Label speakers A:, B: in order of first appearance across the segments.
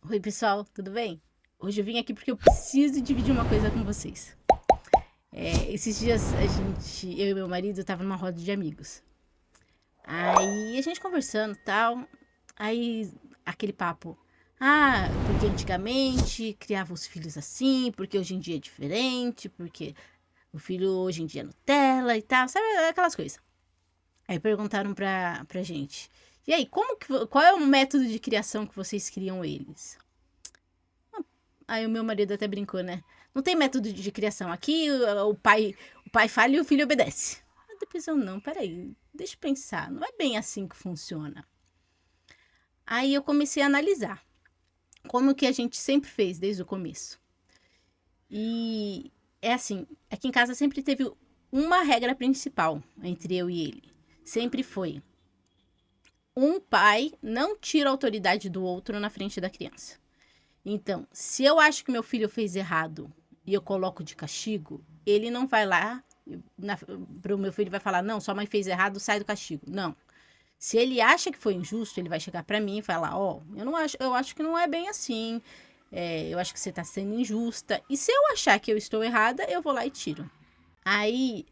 A: Oi, pessoal, tudo bem? Hoje eu vim aqui porque eu preciso dividir uma coisa com vocês. Esses dias eu e meu marido tava numa roda de amigos. Aí a gente conversando e tal. Aí aquele papo. Ah, porque antigamente criava os filhos assim, porque hoje em dia é diferente, porque o filho hoje em dia é Nutella e tal, sabe aquelas coisas. Aí perguntaram pra gente. E aí, qual é o método de criação que vocês criam eles? Aí o meu marido até brincou, né? Não tem método de criação. Aqui o pai fala e o filho obedece. Aí depois eu, não, peraí, deixa eu pensar. Não é bem assim que funciona. Aí eu comecei a analisar como que a gente sempre fez desde o começo. E é assim, aqui em casa sempre teve uma regra principal entre eu e ele. Sempre foi: um pai não tira a autoridade do outro na frente da criança. Então, se eu acho que meu filho fez errado e eu coloco de castigo, ele não vai lá para o meu filho vai falar: não, sua mãe fez errado, sai do castigo. Não. Se ele acha que foi injusto, ele vai chegar para mim e falar: ó, eu acho que não é bem assim. Eu acho que você está sendo injusta. E se eu achar que eu estou errada, eu vou lá e tiro. Aí,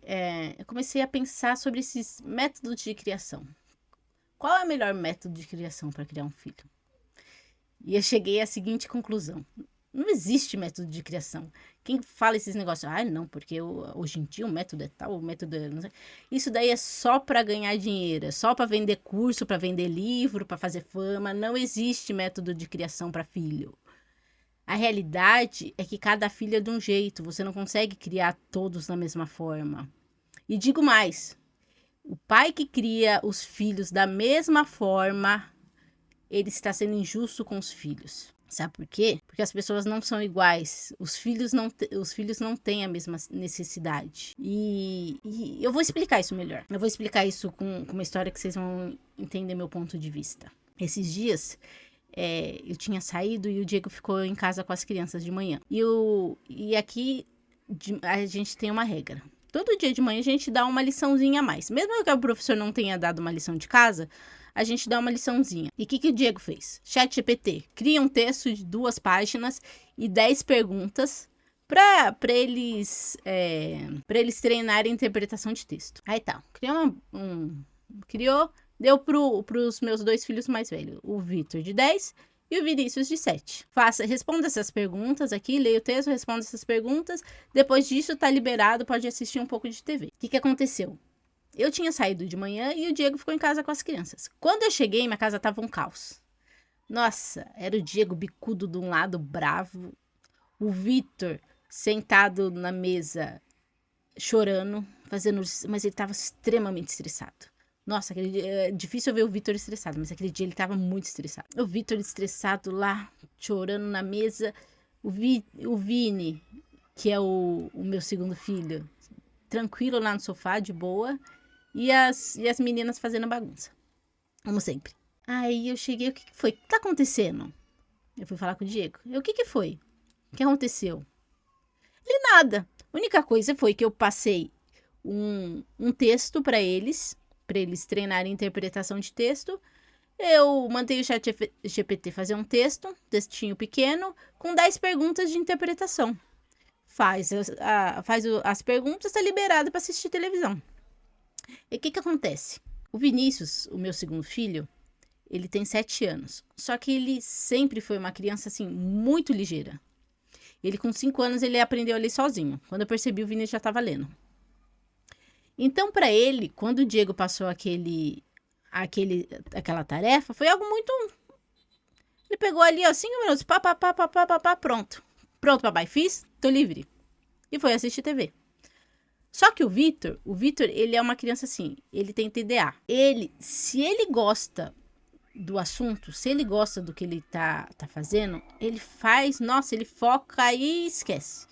A: eu comecei a pensar sobre esses métodos de criação. Qual é o melhor método de criação para criar um filho? E eu cheguei à seguinte conclusão: não existe método de criação. Quem fala esses negócios, não, porque hoje em dia o método é tal, o método é. Não sei. Isso daí é só para ganhar dinheiro, é só para vender curso, para vender livro, para fazer fama. Não existe método de criação para filho. A realidade é que cada filho é de um jeito, você não consegue criar todos da mesma forma. E digo mais: o pai que cria os filhos da mesma forma, ele está sendo injusto com os filhos. Sabe por quê? Porque as pessoas não são iguais. Os filhos não têm a mesma necessidade. E eu vou explicar isso melhor. Eu vou explicar isso com uma história que vocês vão entender meu ponto de vista. Esses dias, eu tinha saído e o Diego ficou em casa com as crianças de manhã. E aqui a gente tem uma regra. Todo dia de manhã a gente dá uma liçãozinha a mais. Mesmo que o professor não tenha dado uma lição de casa, a gente dá uma liçãozinha. E o que o Diego fez? ChatGPT. Cria um texto de 2 páginas e 10 perguntas para eles treinarem a interpretação de texto. Aí tá. Criou, deu pros meus 2 filhos mais velhos, o Vitor de 10 e o Vinícius de 7. Responda essas perguntas aqui, leia o texto, responda essas perguntas. Depois disso, tá liberado, pode assistir um pouco de TV. O que aconteceu? Eu tinha saído de manhã e o Diego ficou em casa com as crianças. Quando eu cheguei, minha casa tava um caos. Nossa, era o Diego bicudo de um lado, bravo. O Vitor sentado na mesa, chorando, mas ele tava extremamente estressado. Nossa, é difícil eu ver o Vitor estressado, mas aquele dia ele tava muito estressado. O Vitor estressado lá, chorando na mesa. O Vini, que é o meu segundo filho, tranquilo lá no sofá, de boa. E as meninas fazendo bagunça. Como sempre. Aí eu cheguei, o que foi? O que tá acontecendo? Eu fui falar com o Diego. O que foi? O que aconteceu? Ele, nada. A única coisa foi que eu passei um texto para eles treinarem interpretação de texto. Eu mandei o chat GPT fazer um textinho pequeno, com 10 perguntas de interpretação. Faz as perguntas, tá liberado para assistir televisão. E o que acontece? O Vinícius, o meu segundo filho, ele tem 7 anos. Só que ele sempre foi uma criança, assim, muito ligeira. Ele, com 5 anos, ele aprendeu a ler sozinho. Quando eu percebi, o Vinícius já estava lendo. Então, para ele, quando o Diego passou aquela tarefa, foi algo muito... Ele pegou ali, ó, 5 minutos, pronto. Pronto, papai, fiz, tô livre. E foi assistir TV. Só que o Vitor, ele é uma criança assim, ele tem TDA. Se ele gosta do assunto, se ele gosta do que ele tá fazendo, ele faz, nossa, ele foca e esquece.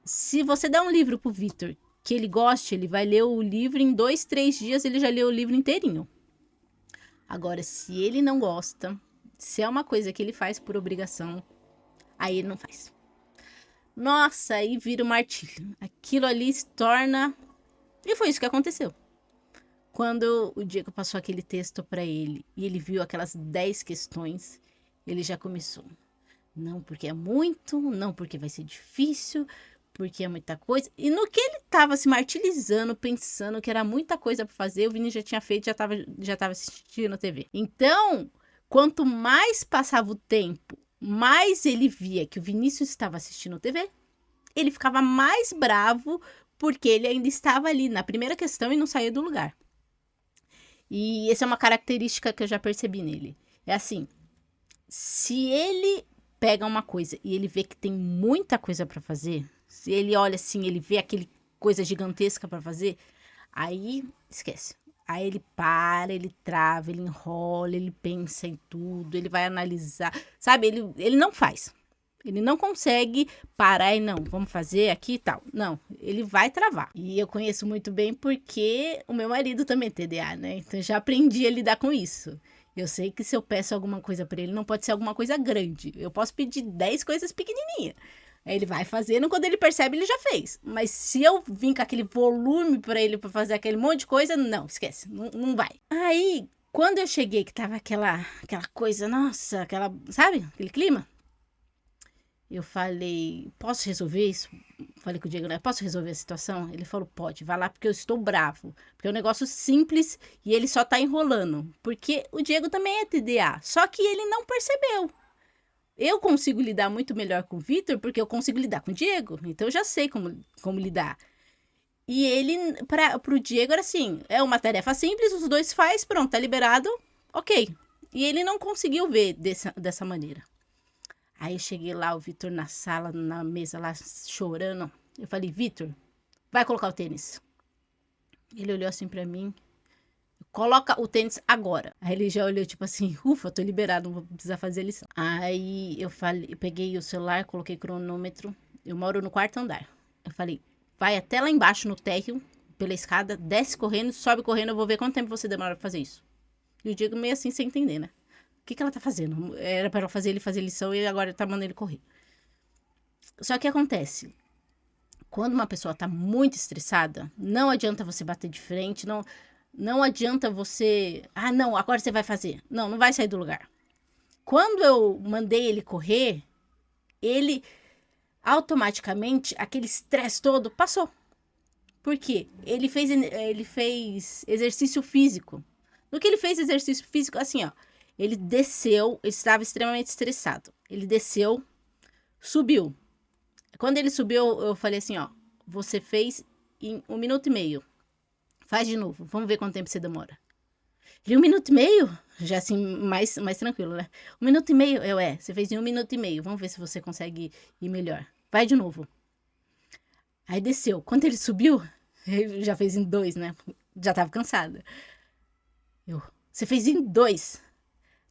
A: Se você der um livro pro Vitor que ele goste, ele vai ler o livro em 2, 3 dias, ele já leu o livro inteirinho. Agora, se ele não gosta, se é uma coisa que ele faz por obrigação, aí ele não faz. Nossa, aí vira um martírio. Aquilo ali se torna... E foi isso que aconteceu. Quando o Diego passou aquele texto para ele e ele viu aquelas 10 questões, ele já começou. Não, porque é muito, não, porque vai ser difícil, porque é muita coisa. E no que ele tava se martirizando, pensando que era muita coisa pra fazer, o Vini já tinha feito, já tava assistindo a TV. Então, quanto mais passava o tempo, mais ele via que o Vinícius estava assistindo TV, ele ficava mais bravo, porque ele ainda estava ali na primeira questão e não saía do lugar. E essa é uma característica que eu já percebi nele. É assim, se ele pega uma coisa e ele vê que tem muita coisa pra fazer, se ele olha assim, ele vê aquele coisa gigantesca pra fazer, aí esquece. Aí ele para, ele trava, ele enrola, ele pensa em tudo, ele vai analisar, sabe? Ele não faz. Ele não consegue parar e não, vamos fazer aqui e tal. Não, ele vai travar. E eu conheço muito bem porque o meu marido também é TDA, né? Então eu já aprendi a lidar com isso. Eu sei que se eu peço alguma coisa pra ele, não pode ser alguma coisa grande. Eu posso pedir 10 coisas pequenininhas. Aí ele vai fazendo, quando ele percebe, ele já fez. Mas se eu vim com aquele volume pra ele pra fazer aquele monte de coisa, não, esquece, não vai. Aí, quando eu cheguei, que tava aquela coisa, nossa, sabe? Aquele clima. Eu falei, posso resolver isso? Falei com o Diego, né? Posso resolver a situação? Ele falou, pode, vai lá porque eu estou bravo. Porque é um negócio simples e ele só tá enrolando. Porque o Diego também é TDA, só que ele não percebeu. Eu consigo lidar muito melhor com o Vitor porque eu consigo lidar com o Diego. Então eu já sei como lidar. E ele, pro Diego era assim, é uma tarefa simples, os dois faz, pronto, tá liberado, ok. E ele não conseguiu ver dessa maneira. Aí eu cheguei lá, o Vitor na sala, na mesa lá, chorando. Eu falei, Vitor, vai colocar o tênis. Ele olhou assim pra mim, coloca o tênis agora. Aí ele já olhou tipo assim, ufa, tô liberado, não vou precisar fazer lição. Aí eu peguei o celular, coloquei cronômetro. Eu moro no quarto andar. Eu falei, vai até lá embaixo no térreo, pela escada, desce correndo, sobe correndo, eu vou ver quanto tempo você demora pra fazer isso. E o Diego meio assim, sem entender, né? O que ela tá fazendo? Era pra ela fazer ele fazer lição e agora tá mandando ele correr. Só que acontece, quando uma pessoa tá muito estressada, não adianta você bater de frente, não adianta você... Ah, não, agora você vai fazer. Não vai sair do lugar. Quando eu mandei ele correr, ele automaticamente, aquele estresse todo passou. Por quê? Ele fez exercício físico. No que ele fez exercício físico, assim, ó. Ele desceu, ele estava extremamente estressado. Ele desceu, subiu. Quando ele subiu, eu falei assim, ó. Você fez em 1 minuto e meio. Faz de novo, vamos ver quanto tempo você demora. Ele, 1 minuto e meio? Já assim, mais tranquilo, né? 1 minuto e meio? Você fez em 1 minuto e meio. Vamos ver se você consegue ir melhor. Vai de novo. Aí desceu. Quando ele subiu, ele já fez em 2, né? Já tava cansada. Você fez em 2.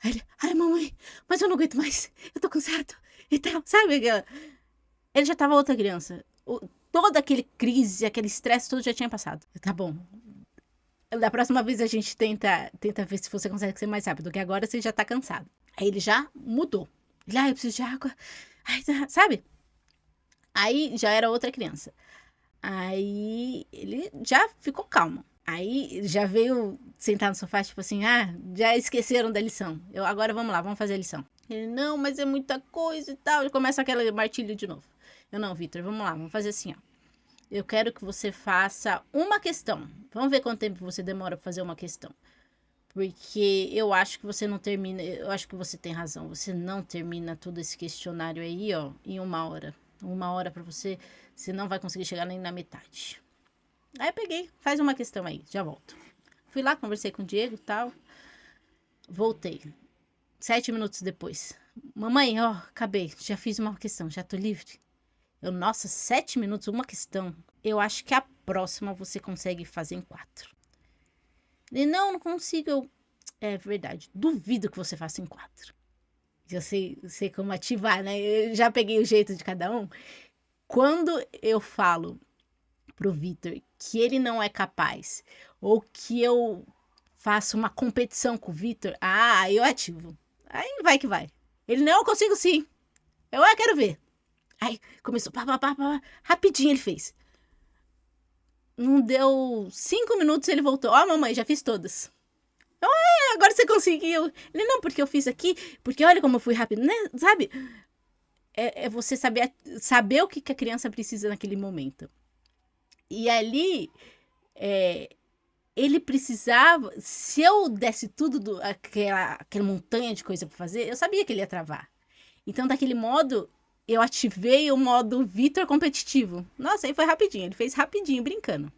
A: Aí ele, ai mamãe, mas eu não aguento mais, eu tô cansado e tal, sabe? Ele já tava outra criança. Toda aquele crise, aquele estresse todo já tinha passado. Tá bom. Da próxima vez a gente tenta ver se você consegue ser mais rápido, porque agora você já tá cansado. Aí ele já mudou. Ele, eu preciso de água. Ai, sabe? Aí já era outra criança. Aí ele já ficou calmo. Aí já veio sentar no sofá, tipo assim, já esqueceram da lição. Agora vamos lá, vamos fazer a lição. Ele, não, mas é muita coisa e tal. Ele começa aquele martírio de novo. Eu, não, Vitor, vamos lá, vamos fazer assim, ó. Eu quero que você faça uma questão. Vamos ver quanto tempo você demora pra fazer uma questão. Porque eu acho que você não termina, eu acho que você tem razão. Você não termina todo esse questionário aí, ó, em 1 hora. 1 hora pra você não vai conseguir chegar nem na metade. Aí eu peguei, faz uma questão aí, já volto. Fui lá, conversei com o Diego e tal. Voltei. 7 minutos depois. Mamãe, ó, acabei, já fiz uma questão, já tô livre. Nossa, 7 minutos, uma questão. Eu acho que a próxima você consegue fazer em 4. Ele, não consigo. É verdade, duvido que você faça em 4. Já sei como ativar, né? Eu já peguei o jeito de cada um. Quando eu falo pro Vitor que ele não é capaz, ou que eu faço uma competição com o Vitor, eu ativo. Aí vai que vai. Ele, não, eu consigo sim. Eu quero ver. Aí começou, pá, rapidinho ele fez. Não deu 5 minutos, ele voltou. Ó, mamãe, já fiz todas. Agora você conseguiu. Ele, não, porque eu fiz aqui, porque olha como eu fui rápido, né? Sabe? é você saber o que que a criança precisa naquele momento. E ali, ele precisava, se eu desse tudo, aquela montanha de coisa para fazer, eu sabia que ele ia travar. Então, daquele modo, eu ativei o modo Vitor competitivo. Nossa, aí foi rapidinho, ele fez rapidinho, brincando.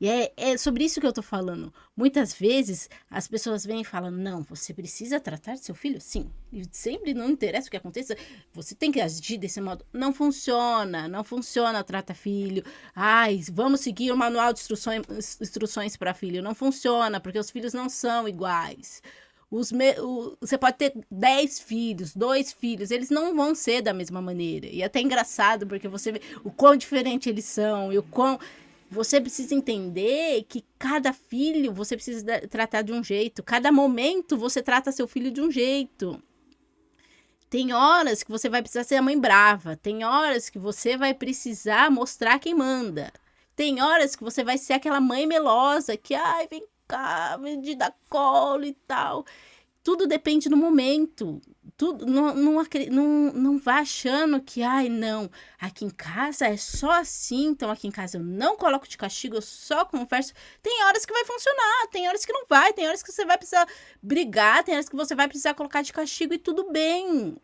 A: E é sobre isso que eu tô falando. Muitas vezes as pessoas vêm e falam: não, você precisa tratar seu filho? Sim. E sempre não interessa o que aconteça, você tem que agir desse modo. Não funciona, não funciona, trata filho. Ai, vamos seguir o manual de instruções para filho. Não funciona, porque os filhos não são iguais. Você pode ter 10 filhos, 2 filhos, eles não vão ser da mesma maneira. E é até engraçado, porque você vê o quão diferente eles são e o quão. Você precisa entender que cada filho você precisa tratar de um jeito. Cada momento você trata seu filho de um jeito. Tem horas que você vai precisar ser a mãe brava. Tem horas que você vai precisar mostrar quem manda. Tem horas que você vai ser aquela mãe melosa que, ai, vem cá, me dá colo e tal. Tudo depende do momento. Tudo, não vá achando que, ai, não, aqui em casa é só assim, então aqui em casa eu não coloco de castigo, eu só converso. Tem horas que vai funcionar, tem horas que não vai, tem horas que você vai precisar brigar, tem horas que você vai precisar colocar de castigo e tudo bem.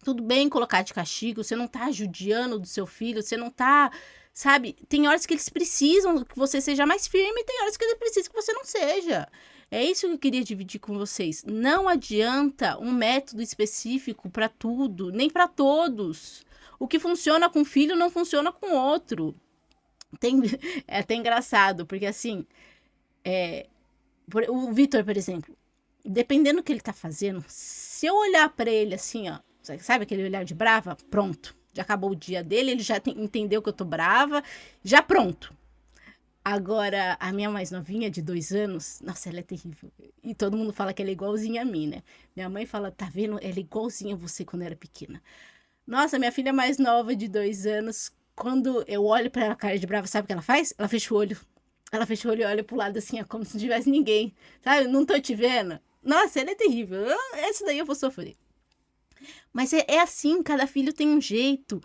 A: Tudo bem colocar de castigo, você não tá judiando do seu filho, você não tá, sabe? Tem horas que eles precisam que você seja mais firme, e tem horas que eles precisam que você não seja. É isso que eu queria dividir com vocês. Não adianta um método específico para tudo, nem para todos. O que funciona com um filho não funciona com outro. É até engraçado, porque assim, o Vitor, por exemplo, dependendo do que ele tá fazendo, se eu olhar para ele assim, ó, sabe aquele olhar de brava? Pronto. Já acabou o dia dele, ele já entendeu que eu tô brava, já pronto. Agora, a minha mais novinha, de 2 anos, nossa, ela é terrível. E todo mundo fala que ela é igualzinha a mim, né? Minha mãe fala, tá vendo? Ela é igualzinha a você quando era pequena. Nossa, minha filha mais nova, de 2 anos, quando eu olho pra ela, cara de brava, sabe o que ela faz? Ela fecha o olho. Ela fecha o olho e olha pro lado assim, como se não tivesse ninguém. Sabe? Não tô te vendo. Nossa, ela é terrível. Essa daí eu vou sofrer. Mas é assim, cada filho tem um jeito.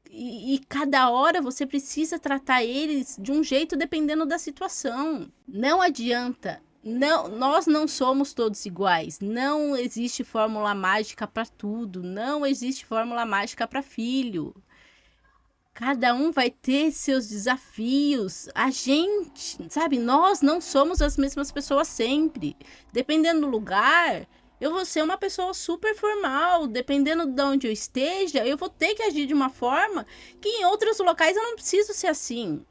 A: E cada hora você precisa tratar eles de um jeito dependendo da situação. Não adianta. Não, nós não somos todos iguais. Não existe fórmula mágica para tudo. Não existe fórmula mágica para filho. Cada um vai ter seus desafios. A gente, sabe, nós não somos as mesmas pessoas sempre. Dependendo do lugar, eu vou ser uma pessoa super formal. Dependendo de onde eu esteja, eu vou ter que agir de uma forma que em outros locais eu não preciso ser assim.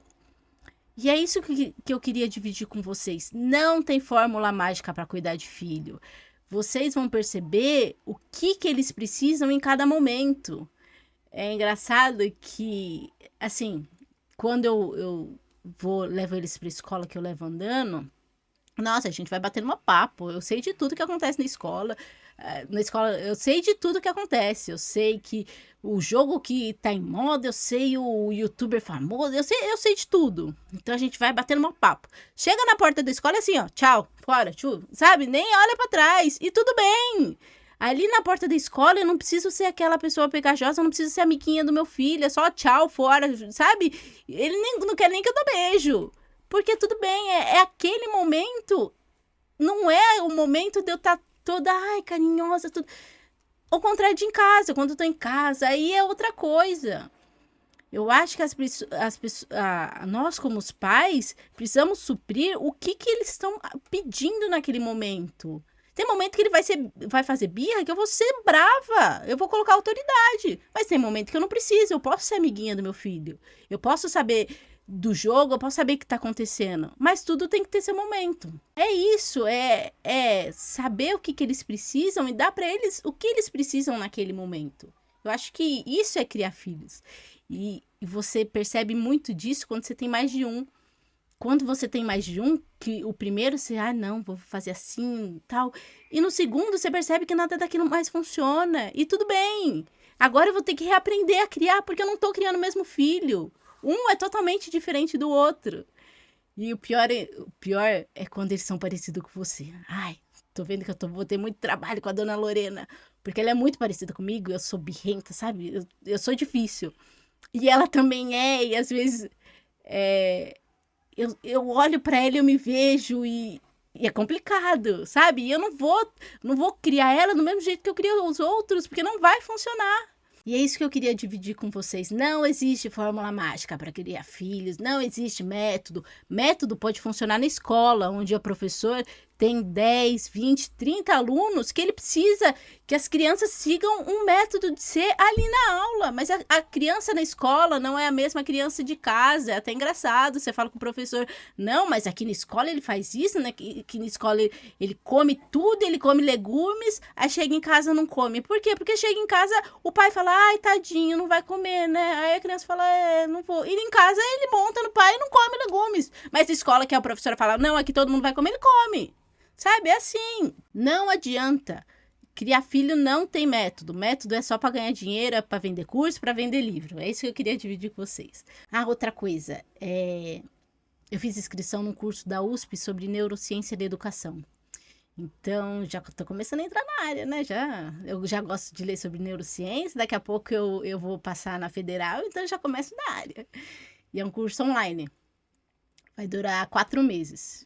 A: E é isso que eu queria dividir com vocês. Não tem fórmula mágica para cuidar de filho. Vocês vão perceber o que eles precisam em cada momento. É engraçado que, assim, quando eu levo eles pra escola, que eu levo andando, nossa, a gente vai batendo um papo. Eu sei de tudo que acontece na escola. Na escola, eu sei de tudo que acontece. Eu sei que o jogo que tá em moda, eu sei o youtuber famoso, eu sei de tudo. Então a gente vai batendo um papo. Chega na porta da escola assim, ó, tchau, fora, tchu, sabe? Nem olha pra trás. E tudo bem. Ali na porta da escola, eu não preciso ser aquela pessoa pegajosa, eu não preciso ser amiguinha do meu filho, é só tchau, fora, sabe? Ele não quer nem que eu dou beijo. Porque tudo bem, é aquele momento, não é o momento de eu estar toda, ai, carinhosa, tudo. Ao contrário de em casa, quando eu tô em casa, aí é outra coisa. Eu acho que nós, como os pais, precisamos suprir o que eles estão pedindo naquele momento. Tem momento que ele vai fazer birra que eu vou ser brava. Eu vou colocar autoridade. Mas tem momento que eu não preciso. Eu posso ser amiguinha do meu filho. Eu posso saber do jogo, eu posso saber o que tá acontecendo. Mas tudo tem que ter seu momento. É isso. É saber o que eles precisam e dar pra eles o que eles precisam naquele momento. Eu acho que isso é criar filhos. E você percebe muito disso quando você tem mais de um. Quando você tem mais de um, que o primeiro você, não, vou fazer assim, tal. E no segundo você percebe que nada daquilo mais funciona. E tudo bem. Agora eu vou ter que reaprender a criar, porque eu não tô criando o mesmo filho. Um é totalmente diferente do outro. E o pior é quando eles são parecidos com você. Ai, tô vendo que vou ter muito trabalho com a dona Lorena. Porque ela é muito parecida comigo, eu sou birrenta, sabe? Eu sou difícil. E ela também é, e às vezes eu olho pra ela e eu me vejo e é complicado, sabe? E eu não vou criar ela do mesmo jeito que eu crio os outros, porque não vai funcionar. E é isso que eu queria dividir com vocês. Não existe fórmula mágica para criar filhos, não existe método. Método pode funcionar na escola, onde o professor tem 10, 20, 30 alunos que ele precisa que as crianças sigam um método de ser ali na aula. Mas a criança na escola não é a mesma criança de casa. É até engraçado. Você fala com o professor, não, mas aqui na escola ele faz isso, né? Que na escola ele come tudo, ele come legumes, aí chega em casa não come. Por quê? Porque chega em casa, o pai fala, ai, tadinho, não vai comer, né? Aí a criança fala, não vou. E em casa ele monta no pai e não come legumes. Mas na escola que a professora fala, não, aqui todo mundo vai comer, ele come. Sabe? É assim. Não adianta. Criar filho não tem método. Método é só para ganhar dinheiro, é para vender curso, para vender livro. É isso que eu queria dividir com vocês. Outra coisa. Eu fiz inscrição num curso da USP sobre neurociência da educação. Então, já tô começando a entrar na área, né? Eu já gosto de ler sobre neurociência. Daqui a pouco eu vou passar na federal, então eu já começo na área. E é um curso online. Vai durar 4 meses.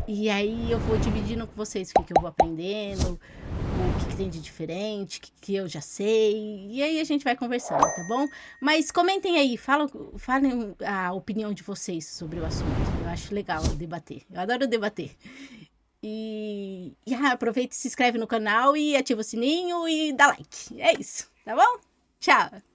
A: E aí eu vou dividindo com vocês o que eu vou aprendendo, o que tem de diferente, o que eu já sei. E aí a gente vai conversando, tá bom? Mas comentem aí, falem a opinião de vocês sobre o assunto. Eu acho legal debater. Eu adoro debater. E aproveita e se inscreve no canal e ativa o sininho e dá like. É isso, tá bom? Tchau!